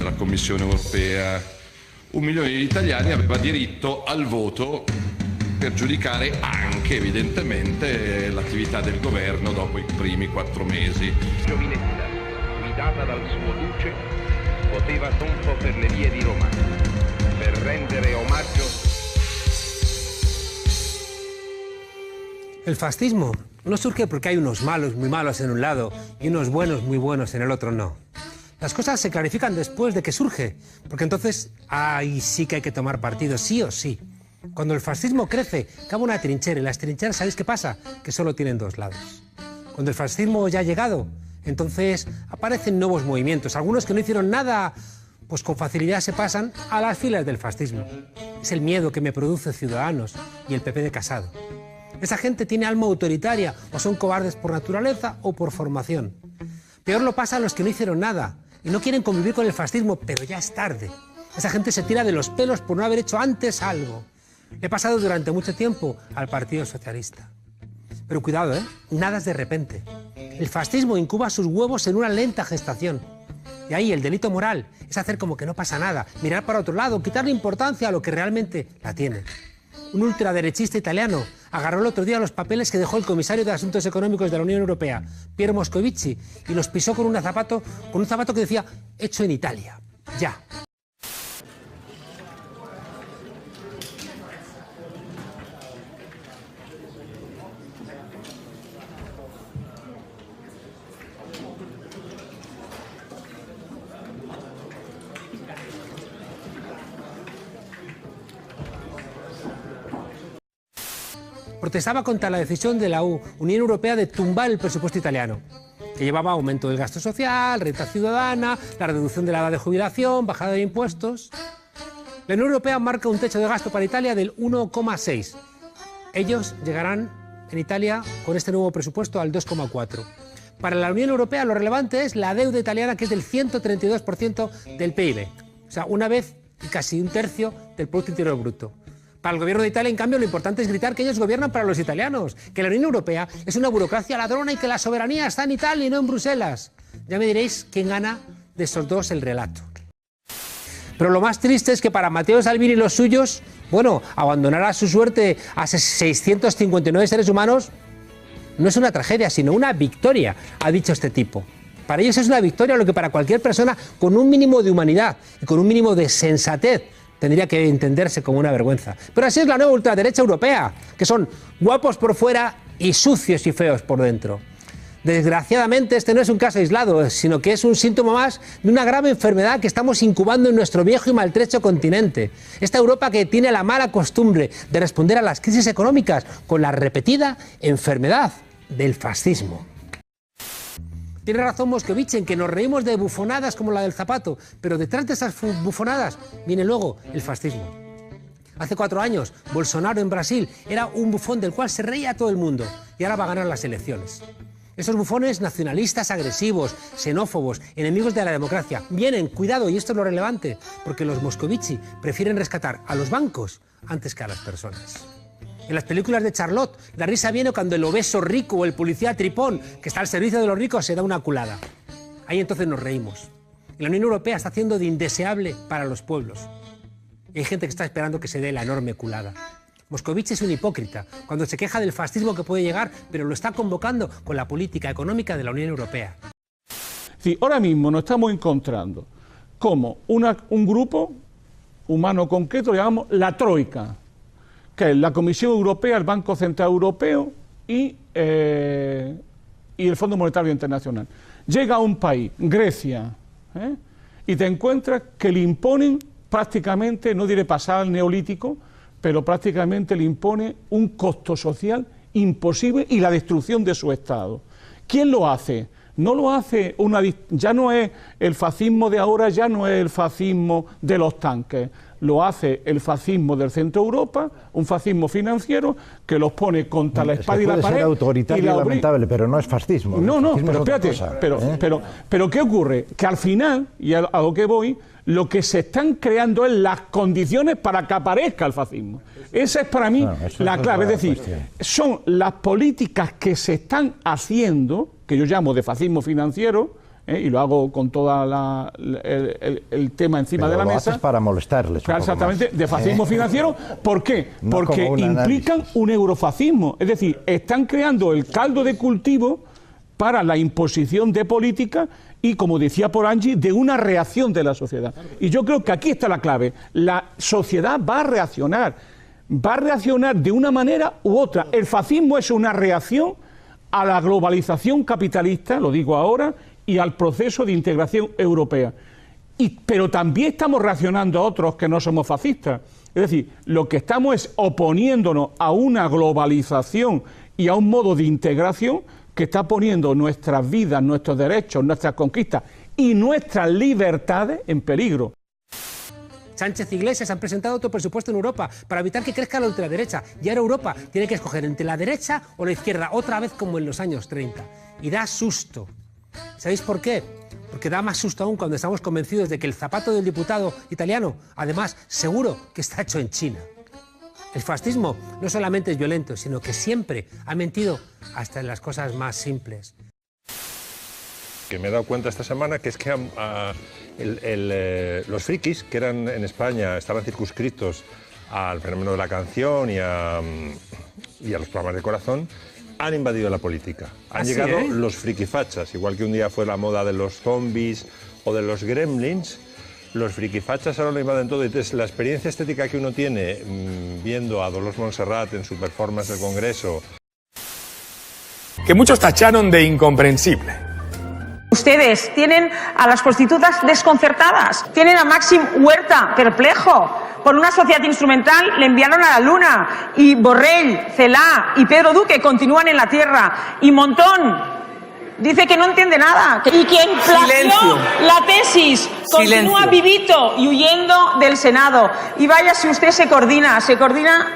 della Commissione europea. 1 milione di italiani aveva diritto al voto per giudicare anche evidentemente l'attività del governo dopo i primi 4 mesi. Giovinetta, guidata dal suo duce, poteva per le vie di Roma per rendere omaggio. El fascismo no surge porque hay unos malos muy malos en un lado y unos buenos muy buenos en el otro, no. Las cosas se clarifican después de que surge, porque entonces ahí sí que hay que tomar partido, sí o sí. Cuando el fascismo crece, cabe una trinchera, y las trincheras, ¿sabéis qué pasa? Que solo tienen 2 lados. Cuando el fascismo ya ha llegado, entonces aparecen nuevos movimientos. Algunos que no hicieron nada, pues con facilidad se pasan a las filas del fascismo. Es el miedo que me produce Ciudadanos y el PP de Casado. Esa gente tiene alma autoritaria, o son cobardes por naturaleza o por formación. Peor lo pasa a los que no hicieron nada y no quieren convivir con el fascismo, pero ya es tarde. Esa gente se tira de los pelos por no haber hecho antes algo. Le he pasado durante mucho tiempo al Partido Socialista. Pero cuidado, nada es de repente. El fascismo incuba sus huevos en una lenta gestación. Y ahí el delito moral es hacer como que no pasa nada, mirar para otro lado, quitarle importancia a lo que realmente la tiene. Un ultraderechista italiano agarró el otro día los papeles que dejó el comisario de Asuntos Económicos de la Unión Europea, Pier Moscovici, y los pisó con un zapato que decía «hecho en Italia, ya». Protestaba contra la decisión de la Unión Europea de tumbar el presupuesto italiano, que llevaba aumento del gasto social, renta ciudadana, la reducción de la edad de jubilación, bajada de impuestos. La Unión Europea marca un techo de gasto para Italia del 1,6. Ellos llegarán en Italia con este nuevo presupuesto al 2,4. Para la Unión Europea lo relevante es la deuda italiana, que es del 132% del PIB. O sea, una vez y casi un tercio del Producto Interior Bruto. Para el gobierno de Italia, en cambio, lo importante es gritar que ellos gobiernan para los italianos, que la Unión Europea es una burocracia ladrona y que la soberanía está en Italia y no en Bruselas. Ya me diréis quién gana de esos dos el relato. Pero lo más triste es que para Matteo Salvini y los suyos, bueno, abandonar a su suerte a 659 seres humanos no es una tragedia, sino una victoria, ha dicho este tipo. Para ellos es una victoria lo que para cualquier persona con un mínimo de humanidad y con un mínimo de sensatez tendría que entenderse como una vergüenza. Pero así es la nueva ultraderecha europea, que son guapos por fuera y sucios y feos por dentro. Desgraciadamente este no es un caso aislado, sino que es un síntoma más de una grave enfermedad que estamos incubando en nuestro viejo y maltrecho continente. Esta Europa que tiene la mala costumbre de responder a las crisis económicas con la repetida enfermedad del fascismo. Tiene razón Moscovici en que nos reímos de bufonadas como la del zapato, pero detrás de esas bufonadas viene luego el fascismo. Hace 4 años, Bolsonaro en Brasil era un bufón del cual se reía todo el mundo y ahora va a ganar las elecciones. Esos bufones nacionalistas agresivos, xenófobos, enemigos de la democracia, vienen, cuidado, y esto es lo relevante, porque los Moscovici prefieren rescatar a los bancos antes que a las personas. En las películas de Charlotte, la risa viene cuando el obeso rico o el policía tripón, que está al servicio de los ricos, se da una culada. Ahí entonces nos reímos. Y la Unión Europea está haciendo de indeseable para los pueblos. Y hay gente que está esperando que se dé la enorme culada. Moscovici es un hipócrita cuando se queja del fascismo que puede llegar, pero lo está convocando con la política económica de la Unión Europea. Sí, ahora mismo nos estamos encontrando como un grupo humano concreto, lo llamamos la Troika, que es la Comisión Europea, el Banco Central Europeo y el Fondo Monetario Internacional. Llega a un país, Grecia, y te encuentras que le imponen prácticamente, no diré pasar al neolítico, pero prácticamente le impone un costo social imposible y la destrucción de su Estado. ¿Quién lo hace? No lo hace ya no es el fascismo de ahora, ya no es el fascismo de los tanques. Lo hace el fascismo del centro de Europa, un fascismo financiero que los pone contra la espada y la pared. Puede ser autoritario y lamentable, pero no es fascismo. No, fascismo pero es espérate, pero ¿qué ocurre? Que al final, y a lo que voy, lo que se están creando es las condiciones para que aparezca el fascismo. Esa es para mí la clave, es decir, son las políticas que se están haciendo, que yo llamo de fascismo financiero, y lo hago con todo el tema encima de la mesa. Haces para molestarles. Exactamente, de fascismo financiero. ¿Por qué? No, porque implican un eurofascismo. Es decir, están creando el caldo de cultivo para la imposición de política y, como decía por Angie, de una reacción de la sociedad. Y yo creo que aquí está la clave. La sociedad va a reaccionar de una manera u otra. El fascismo es una reacción a la globalización capitalista, lo digo ahora, y al proceso de integración europea. Pero también estamos reaccionando a otros que no somos fascistas. Es decir, lo que estamos es oponiéndonos a una globalización y a un modo de integración que está poniendo nuestras vidas, nuestros derechos, nuestras conquistas y nuestras libertades en peligro. Sánchez e Iglesias han presentado otro presupuesto en Europa para evitar que crezca la ultraderecha. Y ahora Europa tiene que escoger entre la derecha o la izquierda, otra vez como en los años 30. Y da susto. ¿Sabéis por qué? Porque da más susto aún cuando estamos convencidos de que el zapato del diputado italiano, además, seguro que está hecho en China. El fascismo no solamente es violento, sino que siempre ha mentido hasta en las cosas más simples. Que me he dado cuenta esta semana que es que los frikis, que eran en España, estaban circunscritos al fenómeno de la canción y a los programas de corazón, han invadido la política. Han llegado los frikifachas, igual que un día fue la moda de los zombies o de los gremlins. Los frikifachas ahora lo invaden todo. Entonces, la experiencia estética que uno tiene viendo a Dolors Montserrat en su performance del Congreso, que muchos tacharon de incomprensible. Ustedes tienen a las prostitutas desconcertadas, tienen a Máxim Huerta perplejo. Por una sociedad instrumental le enviaron a la luna, y Borrell, Celaá y Pedro Duque continúan en la tierra, y Montón dice que no entiende nada, y quien plagió la tesis continúa vivito y huyendo del Senado. Y vaya si usted se coordina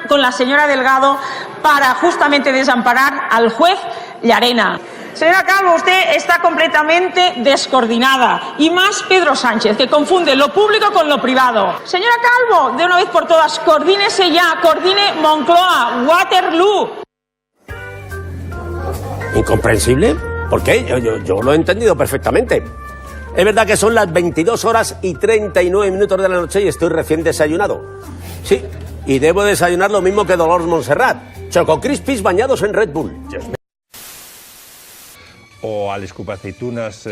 con la señora Delgado para justamente desamparar al juez Llarena. Señora Calvo, usted está completamente descoordinada. Y más Pedro Sánchez, que confunde lo público con lo privado. Señora Calvo, de una vez por todas, coordínese ya, coordine Moncloa, Waterloo. ¿Incomprensible? ¿Por qué? Yo lo he entendido perfectamente. Es verdad que son las 22 horas y 39 minutos de la noche y estoy recién desayunado. Sí, y debo desayunar lo mismo que Dolors Montserrat. Choco Crispies bañados en Red Bull. o al escupaceitunas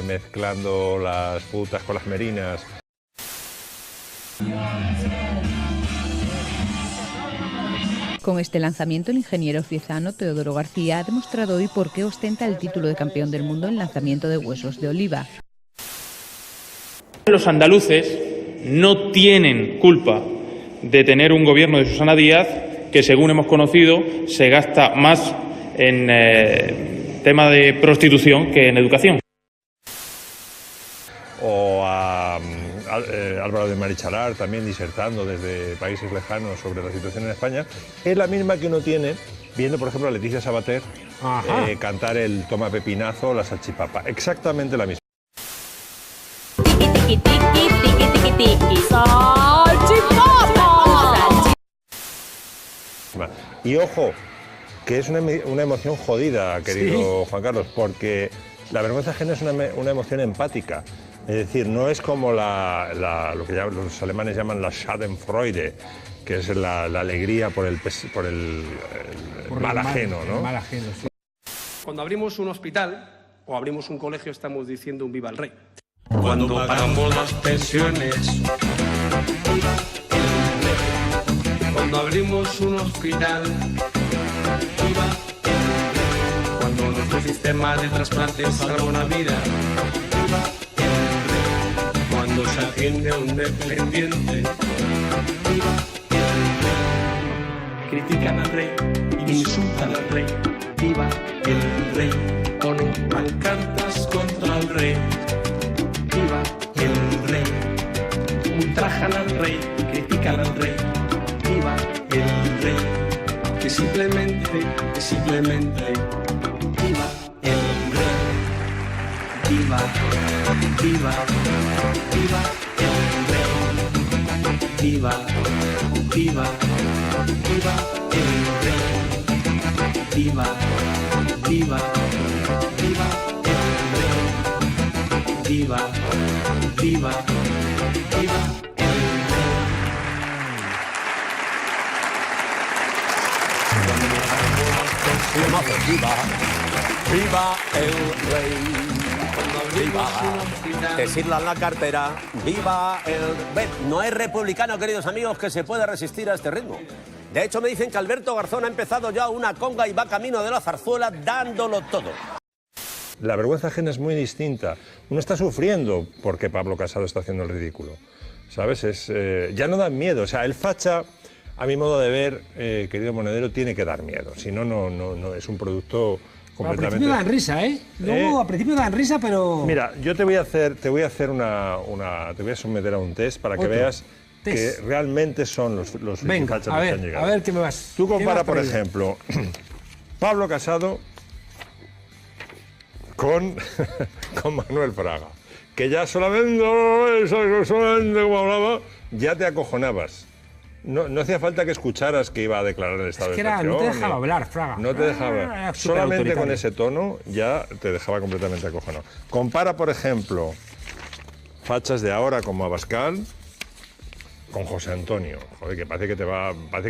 mezclando las frutas con las merinas. Con este lanzamiento, el ingeniero fiezano Teodoro García ha demostrado hoy por qué ostenta el título de campeón del mundo en lanzamiento de huesos de oliva. Los andaluces no tienen culpa de tener un gobierno de Susana Díaz que, según hemos conocido, se gasta más en tema de prostitución que en educación. O a Álvaro de Marichalar también disertando desde países lejanos sobre la situación en España, es la misma que uno tiene viendo, por ejemplo, a Leticia Sabater cantar el Toma Pepinazo o la salchipapa. Exactamente la misma. Tiki, tiki, tiki, tiki, tiki, salchipapa. Y ojo, que es una emoción jodida, querido Juan Carlos, porque la vergüenza ajena es una emoción empática. Es decir, no es como lo que los alemanes llaman la Schadenfreude, que es la alegría por el mal ajeno, ¿no? Mal ajeno, sí. Cuando abrimos un hospital o abrimos un colegio estamos diciendo un viva el rey. Cuando pagamos las pensiones, cuando abrimos un hospital, cuando nuestro sistema de trasplantes salva una vida, cuando se atiende a un dependiente, critican al rey, insultan al rey, viva el rey, ponen pancartas contra el rey, viva el rey, ultrajan al rey, critican al rey, viva el rey, que simplemente, viva el rey, viva, viva, viva el rey, viva, viva, viva el rey, viva, viva, viva el rey. Viva, viva, viva el rey. Viva, viva el rey. Viva. Decirla en la cartera. Viva el... Ven, no hay republicano, queridos amigos, que se pueda resistir a este ritmo. De hecho, me dicen que Alberto Garzón ha empezado ya una conga y va camino de la zarzuela dándolo todo. La vergüenza ajena es muy distinta. Uno está sufriendo porque Pablo Casado está haciendo el ridículo. ¿Sabes? Ya no dan miedo. O sea, el facha, a mi modo de ver, querido Monedero, tiene que dar miedo. Si no, no es un producto completamente... Al principio dan risa, ¿eh? Luego, al principio dan risa, pero... Mira, yo te voy a someter a un test para que veas que realmente son los frikifachas que han llegado. A ver, ¿qué me vas? Tú compara, por ejemplo, Pablo Casado con Manuel Fraga, que ya solamente como hablaba, ya te acojonabas. No hacía falta que escucharas que iba a declarar el estado de excepción. No te dejaba hablar, Fraga. No te dejaba hablar. Solamente con ese tono ya te dejaba completamente acojonado. Compara, por ejemplo, fachas de ahora como Abascal con José Antonio. Joder, que parece que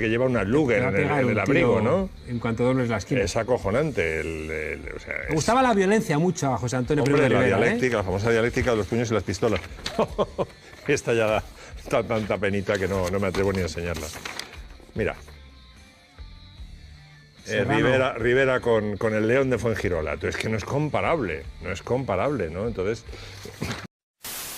lleva una Luger en el abrigo, ¿no? En cuanto dobles la esquina. Es acojonante. Me gustaba la violencia mucho a José Antonio Primo de Rivera. La famosa dialéctica de los puños y las pistolas. Esta ya da tanta penita que no me atrevo ni a enseñarla. Mira. Rivera con el León de Fuengirola. Es que no es comparable, ¿no? Entonces...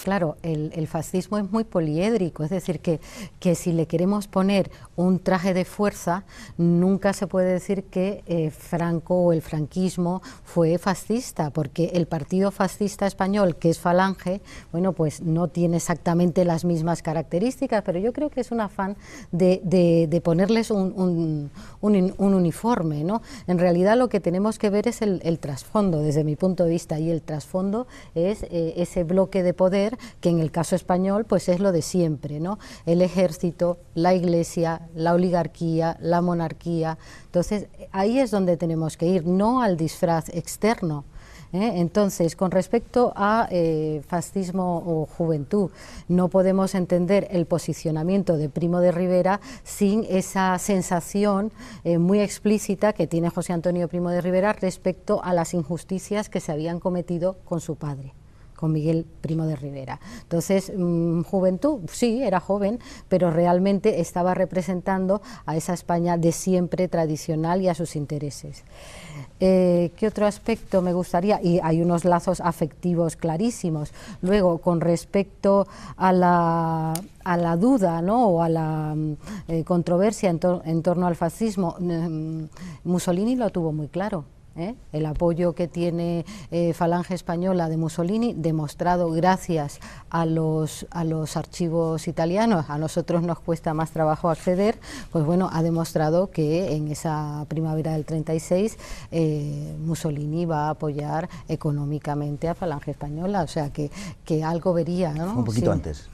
Claro, el fascismo es muy poliédrico, es decir, que si le queremos poner un traje de fuerza, nunca se puede decir que Franco o el franquismo fue fascista, porque el partido fascista español, que es Falange, bueno, pues no tiene exactamente las mismas características, pero yo creo que es un afán de ponerles un uniforme, ¿no? En realidad lo que tenemos que ver es el trasfondo, desde mi punto de vista, y el trasfondo es ese bloque de poder que en el caso español pues es lo de siempre, ¿no? El ejército, la iglesia, la oligarquía, la monarquía. Entonces ahí es donde tenemos que ir, no al disfraz externo. Entonces, con respecto a fascismo o juventud, no podemos entender el posicionamiento de Primo de Rivera sin esa sensación muy explícita que tiene José Antonio Primo de Rivera respecto a las injusticias que se habían cometido con su padre, con Miguel Primo de Rivera. Entonces, juventud, sí, era joven, pero realmente estaba representando a esa España de siempre tradicional y a sus intereses. ¿Qué otro aspecto me gustaría? Y hay unos lazos afectivos clarísimos. Luego, con respecto a la duda, ¿no? O a la controversia en torno al fascismo, Mussolini lo tuvo muy claro. El apoyo que tiene Falange Española de Mussolini, demostrado gracias a los archivos italianos, a nosotros nos cuesta más trabajo acceder, pues bueno, ha demostrado que en esa primavera del 36 Mussolini va a apoyar económicamente a Falange Española, o sea que algo vería, ¿no? Fue un poquito antes,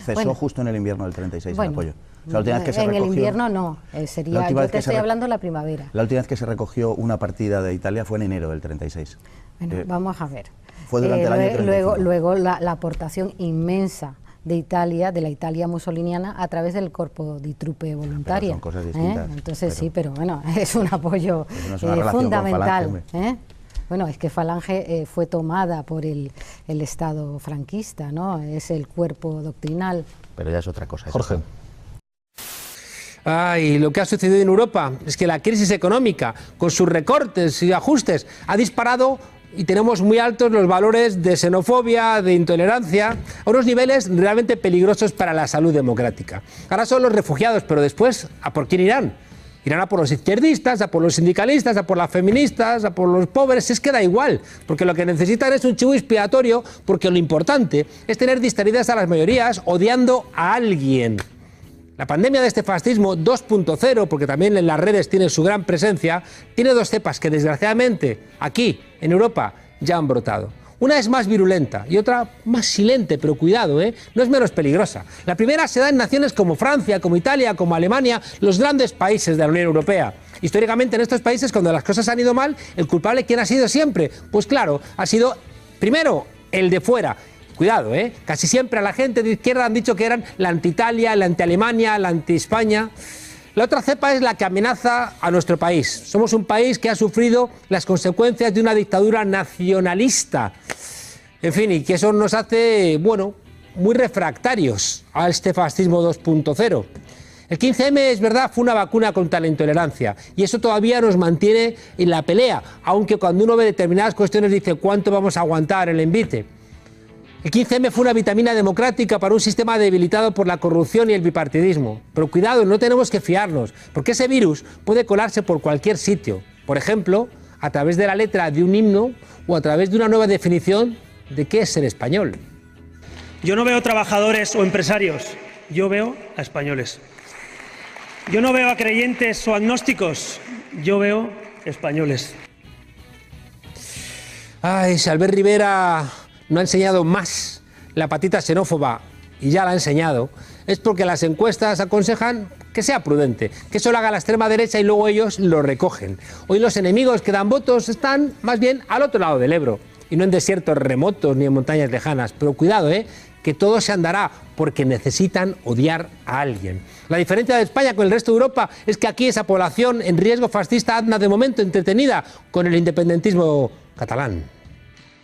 cesó justo en el invierno del 36 el apoyo. O sea, la última vez que se recogió, el invierno no, yo te estoy hablando de la primavera. La última vez que se recogió una partida de Italia fue en enero del 36. Bueno, vamos a ver. Fue durante el año 35. Luego la aportación inmensa de Italia, de la Italia mussoliniana, a través del Corpo di Truppe Volontaria. Son cosas distintas. Entonces sí, pero bueno, es un apoyo fundamental. Bueno, es que Falange fue tomada por el Estado franquista, ¿no? Es el cuerpo doctrinal. Pero ya es otra cosa. Jorge. Y lo que ha sucedido en Europa es que la crisis económica, con sus recortes y ajustes, ha disparado y tenemos muy altos los valores de xenofobia, de intolerancia, a unos niveles realmente peligrosos para la salud democrática. Ahora son los refugiados, pero después, ¿a por quién irán? Irán a por los izquierdistas, a por los sindicalistas, a por las feministas, a por los pobres. Es que da igual, porque lo que necesitan es un chivo expiatorio, porque lo importante es tener distraídas a las mayorías odiando a alguien. La pandemia de este fascismo 2.0, porque también en las redes tiene su gran presencia, tiene dos cepas que desgraciadamente aquí, en Europa, ya han brotado. Una es más virulenta y otra más silente, pero cuidado, no es menos peligrosa. La primera se da en naciones como Francia, como Italia, como Alemania, los grandes países de la Unión Europea. Históricamente en estos países, cuando las cosas han ido mal, ¿el culpable quién ha sido siempre? Pues claro, ha sido primero el de fuera. Cuidado, casi siempre a la gente de izquierda han dicho que eran la anti-Italia, la anti-Alemania, la anti-España. La otra cepa es la que amenaza a nuestro país. Somos un país que ha sufrido las consecuencias de una dictadura nacionalista. En fin, y que eso nos hace, bueno, muy refractarios a este fascismo 2.0. El 15M, es verdad, fue una vacuna contra la intolerancia y eso todavía nos mantiene en la pelea, aunque cuando uno ve determinadas cuestiones dice ¿cuánto vamos a aguantar el envite? El 15M fue una vitamina democrática para un sistema debilitado por la corrupción y el bipartidismo. Pero cuidado, no tenemos que fiarnos, porque ese virus puede colarse por cualquier sitio. Por ejemplo, a través de la letra de un himno o a través de una nueva definición de qué es ser español. Yo no veo trabajadores o empresarios, yo veo a españoles. Yo no veo a creyentes o agnósticos, yo veo españoles. Ay, si Albert Rivera no ha enseñado más la patita xenófoba, y ya la ha enseñado, es porque las encuestas aconsejan que sea prudente, que eso lo haga la extrema derecha y luego ellos lo recogen. Hoy los enemigos que dan votos están más bien al otro lado del Ebro, y no en desiertos remotos ni en montañas lejanas. Pero cuidado, que todo se andará porque necesitan odiar a alguien. La diferencia de España con el resto de Europa es que aquí esa población en riesgo fascista anda de momento entretenida con el independentismo catalán.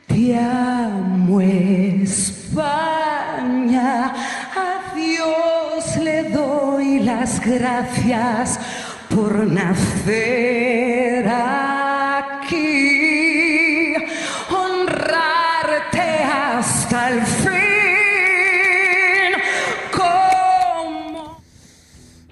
Te amo, España, a Dios le doy las gracias por nacer aquí, honrarte hasta el fin.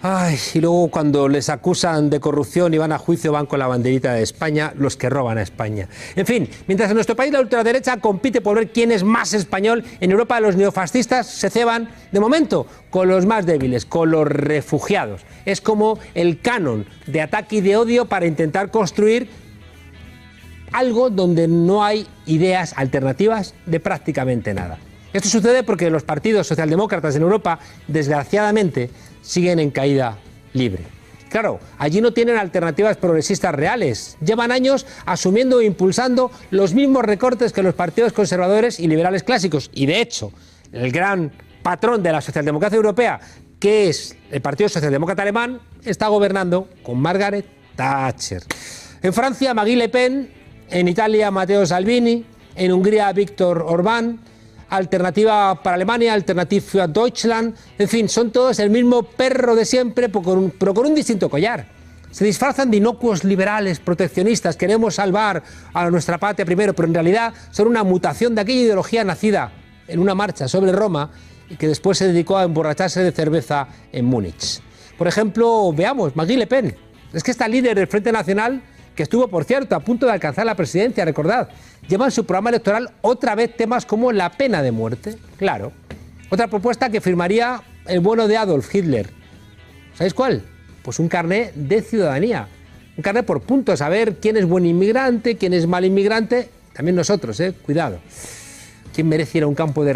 Ay, y luego cuando les acusan de corrupción y van a juicio van con la banderita de España, los que roban a España. En fin, mientras en nuestro país la ultraderecha compite por ver quién es más español, en Europa los neofascistas se ceban, de momento, con los más débiles, con los refugiados. Es como el canon de ataque y de odio para intentar construir algo donde no hay ideas alternativas de prácticamente nada. Esto sucede porque los partidos socialdemócratas en Europa, desgraciadamente, siguen en caída libre. Claro, allí no tienen alternativas progresistas reales. Llevan años asumiendo e impulsando los mismos recortes que los partidos conservadores y liberales clásicos. Y de hecho, el gran patrón de la socialdemocracia europea, que es el Partido Socialdemócrata Alemán, está gobernando con Margaret Thatcher. En Francia, Marine Le Pen. En Italia, Matteo Salvini. En Hungría, Viktor Orbán. Alternativa para Alemania, Alternative für Deutschland, en fin, son todos el mismo perro de siempre, pero con un distinto collar. Se disfrazan de inocuos liberales, proteccionistas, queremos salvar a nuestra patria primero, pero en realidad son una mutación de aquella ideología nacida en una marcha sobre Roma y que después se dedicó a emborracharse de cerveza en Múnich. Por ejemplo, veamos, Marine Le Pen, es que esta líder del Frente Nacional, que estuvo, por cierto, a punto de alcanzar la presidencia, recordad, lleva en su programa electoral otra vez temas como la pena de muerte. Claro. Otra propuesta que firmaría el bueno de Adolf Hitler. ¿Sabéis cuál? Pues un carné de ciudadanía. Un carné por puntos, saber quién es buen inmigrante, quién es mal inmigrante. También nosotros, cuidado. Quién merece ir a un campo de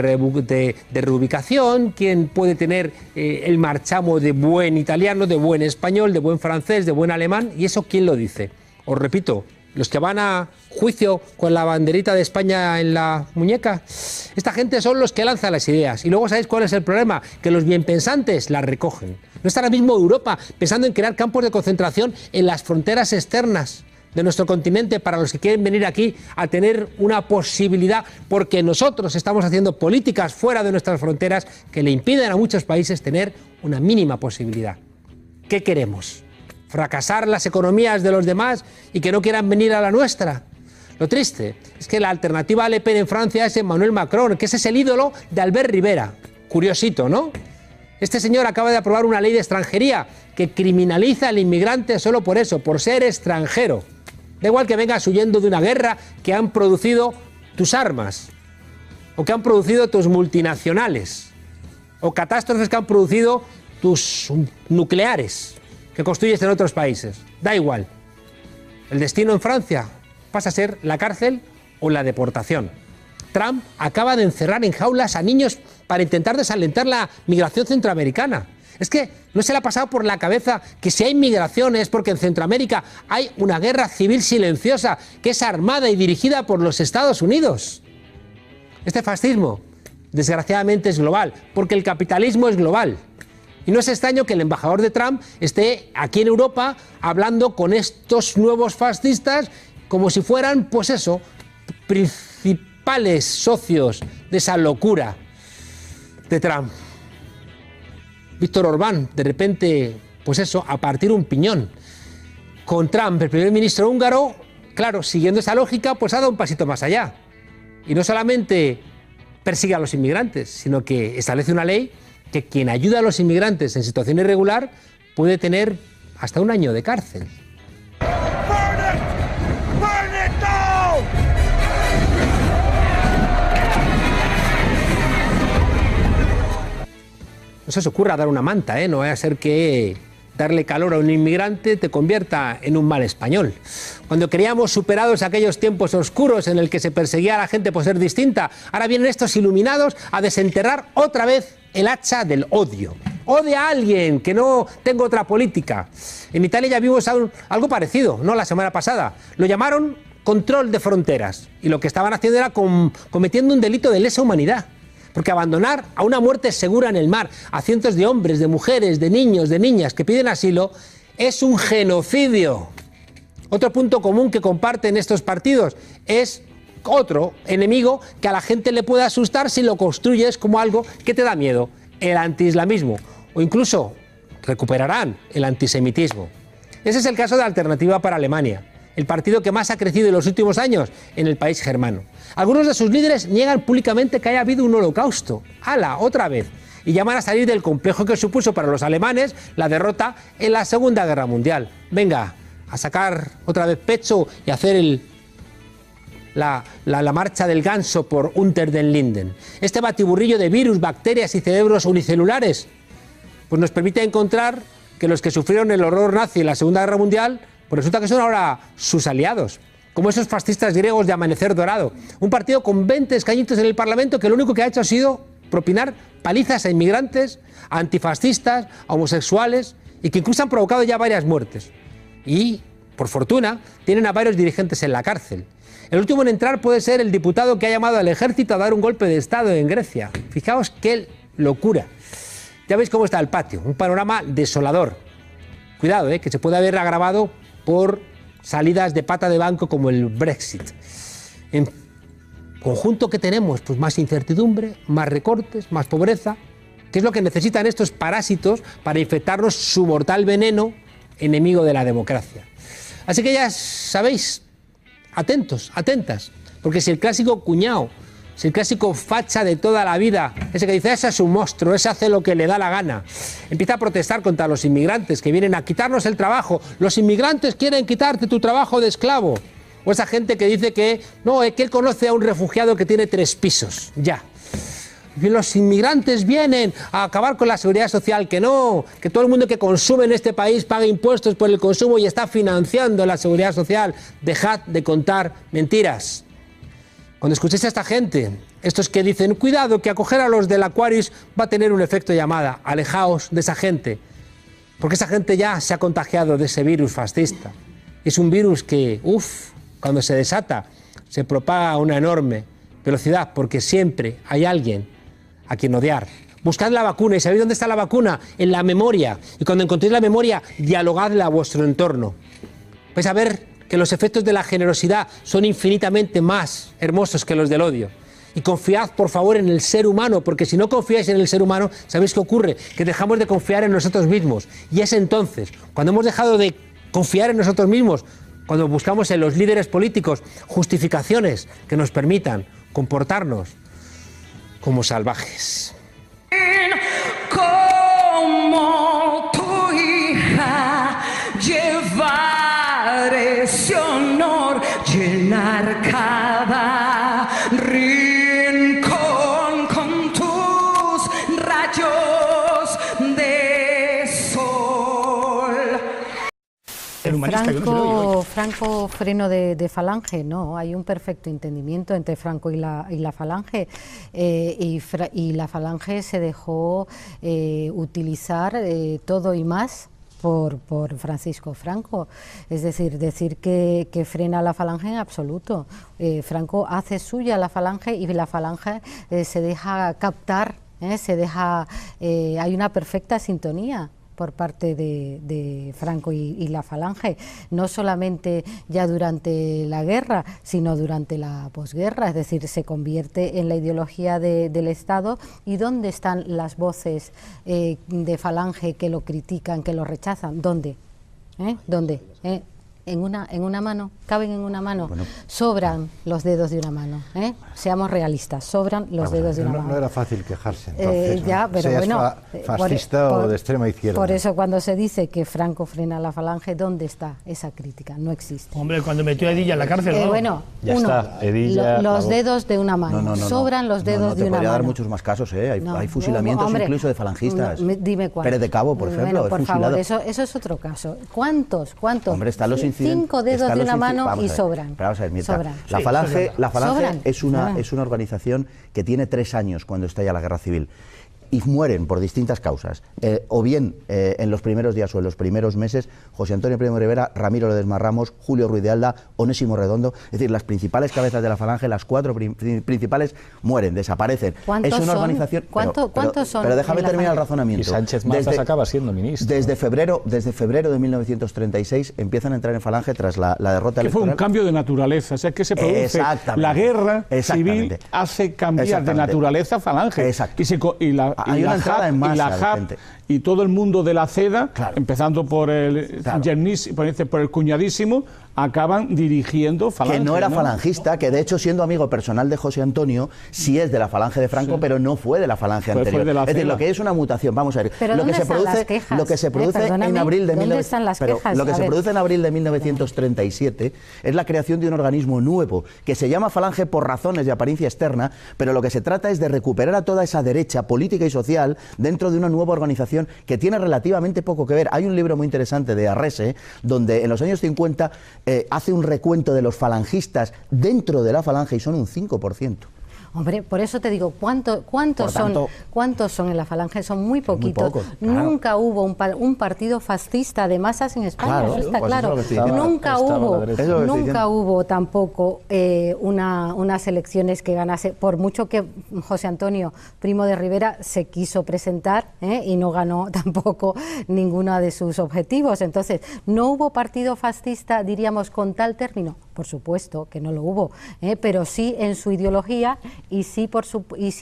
reubicación, quién puede tener el marchamo de buen italiano, de buen español, de buen francés, de buen alemán. ¿Y eso quién lo dice? Os repito, los que van a juicio con la banderita de España en la muñeca, esta gente son los que lanzan las ideas. Y luego, ¿sabéis cuál es el problema? Que los bienpensantes las recogen. No está ahora mismo Europa pensando en crear campos de concentración en las fronteras externas de nuestro continente para los que quieren venir aquí a tener una posibilidad, porque nosotros estamos haciendo políticas fuera de nuestras fronteras que le impiden a muchos países tener una mínima posibilidad. ¿Qué queremos? ¿Fracasar las economías de los demás y que no quieran venir a la nuestra? Lo triste es que la alternativa a Le Pen en Francia es Emmanuel Macron, que ese es el ídolo de Albert Rivera. Curiosito, ¿no? Este señor acaba de aprobar una ley de extranjería que criminaliza al inmigrante solo por eso, por ser extranjero. Da igual que vengas huyendo de una guerra que han producido tus armas, o que han producido tus multinacionales, o catástrofes que han producido tus nucleares que construyes en otros países. Da igual. El destino en Francia pasa a ser la cárcel o la deportación. Trump acaba de encerrar en jaulas a niños para intentar desalentar la migración centroamericana. Es que no se le ha pasado por la cabeza que si hay migración es porque en Centroamérica hay una guerra civil silenciosa que es armada y dirigida por los Estados Unidos. Este fascismo, desgraciadamente, es global, porque el capitalismo es global. Y no es extraño que el embajador de Trump esté aquí en Europa hablando con estos nuevos fascistas como si fueran, pues eso, principales socios de esa locura de Trump. Víctor Orbán, de repente, pues eso, a partir un piñón. Con Trump, el primer ministro húngaro, claro, siguiendo esa lógica, pues ha dado un pasito más allá. Y no solamente persigue a los inmigrantes, sino que establece una ley que quien ayuda a los inmigrantes en situación irregular puede tener hasta 1 año de cárcel. No se os ocurra dar una manta, no vaya a ser que darle calor a un inmigrante te convierta en un mal español. Cuando creíamos superados aquellos tiempos oscuros en el que se perseguía a la gente por ser distinta, ahora vienen estos iluminados a desenterrar otra vez el hacha del odio. Odia a alguien, que no tenga otra política. En Italia ya vimos algo parecido, ¿no? La semana pasada. Lo llamaron control de fronteras y lo que estaban haciendo era cometiendo un delito de lesa humanidad. Porque abandonar a una muerte segura en el mar a cientos de hombres, de mujeres, de niños, de niñas que piden asilo es un genocidio. Otro punto común que comparten estos partidos es otro enemigo que a la gente le puede asustar si lo construyes como algo que te da miedo, el antiislamismo, o incluso recuperarán el antisemitismo. Ese es el caso de Alternativa para Alemania, el partido que más ha crecido en los últimos años en el país germano. Algunos de sus líderes niegan públicamente que haya habido un holocausto. ¡Hala! Otra vez. Y llaman a salir del complejo que supuso para los alemanes la derrota en la Segunda Guerra Mundial. Venga, a sacar otra vez pecho y hacer la marcha del ganso por Unter den Linden. Este batiburrillo de virus, bacterias y cerebros unicelulares pues nos permite encontrar que los que sufrieron el horror nazi en la Segunda Guerra Mundial pues resulta que son ahora sus aliados, como esos fascistas griegos de Amanecer Dorado. Un partido con 20 escañitos en el Parlamento que lo único que ha hecho ha sido propinar palizas a inmigrantes, a antifascistas, a homosexuales y que incluso han provocado ya varias muertes. Y, por fortuna, tienen a varios dirigentes en la cárcel. El último en entrar puede ser el diputado que ha llamado al ejército a dar un golpe de Estado en Grecia. Fijaos qué locura. Ya veis cómo está el patio, un panorama desolador. Cuidado, que se puede haber agravado por salidas de pata de banco como el Brexit. En conjunto que tenemos, pues más incertidumbre, más recortes, más pobreza, que es lo que necesitan estos parásitos para infectarnos su mortal veneno, enemigo de la democracia. Así que ya sabéis, atentos, atentas, porque si el clásico cuñado, si el clásico facha de toda la vida, ese que dice, ese es un monstruo, ese hace lo que le da la gana, empieza a protestar contra los inmigrantes que vienen a quitarnos el trabajo, los inmigrantes quieren quitarte tu trabajo de esclavo, o esa gente que dice que no, que él conoce a un refugiado que tiene 3 pisos, ya. Los inmigrantes vienen a acabar con la seguridad social, que no, que todo el mundo que consume en este país paga impuestos por el consumo y está financiando la seguridad social. Dejad de contar mentiras. Cuando escuchéis a esta gente, estos que dicen, cuidado, que acoger a los del Aquarius va a tener un efecto llamada, alejaos de esa gente, porque esa gente ya se ha contagiado de ese virus fascista. Es un virus que, cuando se desata, se propaga a una enorme velocidad, porque siempre hay alguien a quien odiar. Buscad la vacuna, y ¿sabéis dónde está la vacuna? En la memoria. Y cuando encontréis la memoria, dialogadla a vuestro entorno. Vais a ver que los efectos de la generosidad son infinitamente más hermosos que los del odio. Y confiad, por favor, en el ser humano, porque si no confiáis en el ser humano, ¿sabéis qué ocurre? Que dejamos de confiar en nosotros mismos. Y es entonces, cuando hemos dejado de confiar en nosotros mismos, cuando buscamos en los líderes políticos justificaciones que nos permitan comportarnos como salvajes. Como tu hija llevar ese honor, llenar cada rincón con tus rayos de sol. Franco freno de Falange, no, hay un perfecto entendimiento entre Franco y la Falange, y la Falange se dejó utilizar todo y más por Francisco Franco. Es decir que frena la Falange en absoluto. Franco hace suya la Falange y la Falange se deja captar, hay una perfecta sintonía por parte de Franco y la Falange, no solamente ya durante la guerra, sino durante la posguerra, es decir, se convierte en la ideología del Estado. ¿Y dónde están las voces de Falange que lo critican, que lo rechazan? ¿Dónde? ¿Dónde? En una mano, caben en una mano. Bueno, sobran los dedos de una mano, seamos realistas, sobran los dedos de una mano. No era fácil quejarse entonces, ya, ¿no? pero Seas bueno, fascista o de extrema izquierda. Por eso cuando se dice que Franco frena la Falange, ¿dónde está esa crítica? No existe. Hombre, cuando metió a Edilla en la cárcel, ¿no? Bueno, ya está, Edilla, los dedos de una mano, sobran los dedos de una mano. Te podría dar muchos más casos, hay fusilamientos incluso de falangistas. Dime cuál. Pérez de Cabo, por ejemplo, por favor, eso es otro caso. ¿Cuántos? Hombre, están los incidentes. 5 dedos de una mano y sobran. Pero vamos a ver, Mirta, sobran. La Falange es una organización que tiene 3 años cuando estalla la guerra civil. Y mueren por distintas causas, o bien en los primeros días o en los primeros meses, José Antonio Primo de Rivera, Ramiro Ledesma Ramos, Julio Ruiz de Alda, Onésimo Redondo, es decir, las principales cabezas de la Falange, las 4 principales, mueren, desaparecen. ¿Cuántos es una son? organización. ¿Cuántos son? Pero déjame terminar el razonamiento. Y Sánchez Mazas acaba siendo ministro. Desde febrero de 1936 empiezan a entrar en Falange tras la derrota electoral. Fue un cambio de naturaleza, o sea, que se produce la guerra civil hace cambiar de naturaleza a Falange. Exacto. Hay una entrada en masa, y la JAP y todo el mundo de la CEDA, empezando por el por el cuñadísimo, acaban dirigiendo Falange. Que no era falangista, que de hecho, siendo amigo personal de José Antonio, sí es de la Falange de Franco, pero no fue de la Falange anterior. Es decir, lo que es una mutación, vamos a ver, pero lo que se produce en abril de 1937 es la creación de un organismo nuevo que se llama Falange por razones de apariencia externa, pero lo que se trata es de recuperar a toda esa derecha política y social dentro de una nueva organización que tiene relativamente poco que ver. Hay un libro muy interesante de Arrese, donde en los años 50 hace un recuento de los falangistas dentro de la Falange y son un 5%. Hombre, por eso te digo, ¿cuántos son en la Falange? Son muy poquitos. Muy pocos, claro. Nunca hubo un partido fascista de masas en España, claro, eso está claro. Nunca hubo tampoco unas elecciones que ganase, por mucho que José Antonio Primo de Rivera se quiso presentar y no ganó tampoco ninguno de sus objetivos. Entonces, no hubo partido fascista, diríamos, con tal término. Por supuesto que no lo hubo, pero sí en su ideología y sí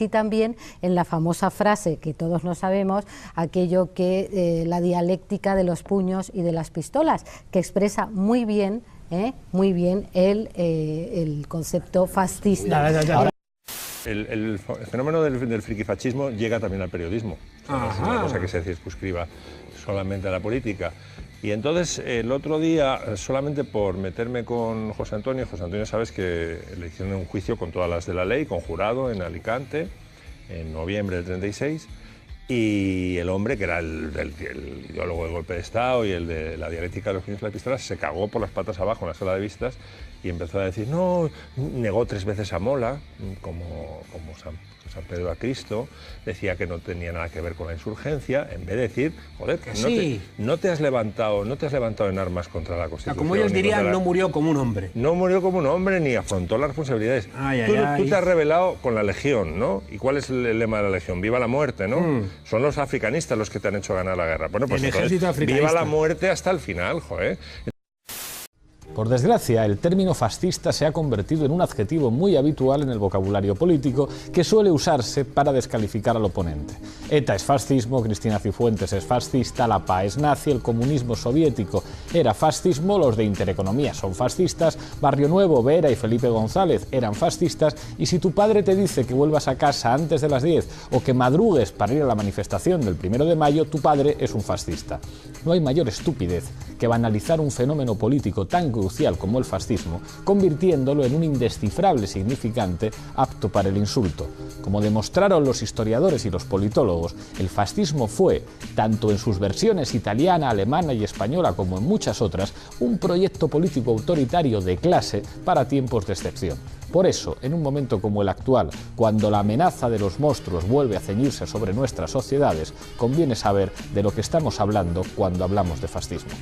también en la famosa frase que todos no sabemos, aquello que la dialéctica de los puños y de las pistolas, que expresa muy bien el concepto fascista. El fenómeno del friquifachismo llega también al periodismo. Es una cosa que se circunscriba solamente a la política. Y entonces el otro día, solamente por meterme con José Antonio, sabes que le hicieron un juicio con todas las de la ley, con jurado en Alicante, en noviembre del 36, y el hombre, que era el ideólogo del golpe de Estado y el de la dialéctica de los puños y las pistolas, se cagó por las patas abajo en la sala de vistas y empezó a decir, no, negó 3 veces a Mola, como San Pedro a Cristo, decía que no tenía nada que ver con la insurgencia, en vez de decir, joder, no te has levantado en armas contra la Constitución. Como ellos dirían, no murió como un hombre. No murió como un hombre ni afrontó las responsabilidades. Tú te has rebelado con la Legión, ¿no? ¿Y cuál es el lema de la Legión? Viva la muerte, ¿no? Son los africanistas los que te han hecho ganar la guerra. Bueno, pues entonces, viva la muerte hasta el final, joder. Por desgracia, el término fascista se ha convertido en un adjetivo muy habitual en el vocabulario político que suele usarse para descalificar al oponente. ETA es fascismo, Cristina Cifuentes es fascista, la PA es nazi, el comunismo soviético era fascismo, los de Intereconomía son fascistas, Barrio Nuevo, Vera y Felipe González eran fascistas, y si tu padre te dice que vuelvas a casa antes de las 10 o que madrugues para ir a la manifestación del 1 de mayo, tu padre es un fascista. No hay mayor estupidez que banalizar un fenómeno político tan crucial crucial como el fascismo, convirtiéndolo en un indescifrable significante apto para el insulto. Como demostraron los historiadores y los politólogos, el fascismo fue, tanto en sus versiones italiana, alemana y española como en muchas otras, un proyecto político autoritario de clase para tiempos de excepción. Por eso, en un momento como el actual, cuando la amenaza de los monstruos vuelve a ceñirse sobre nuestras sociedades, conviene saber de lo que estamos hablando cuando hablamos de fascismo.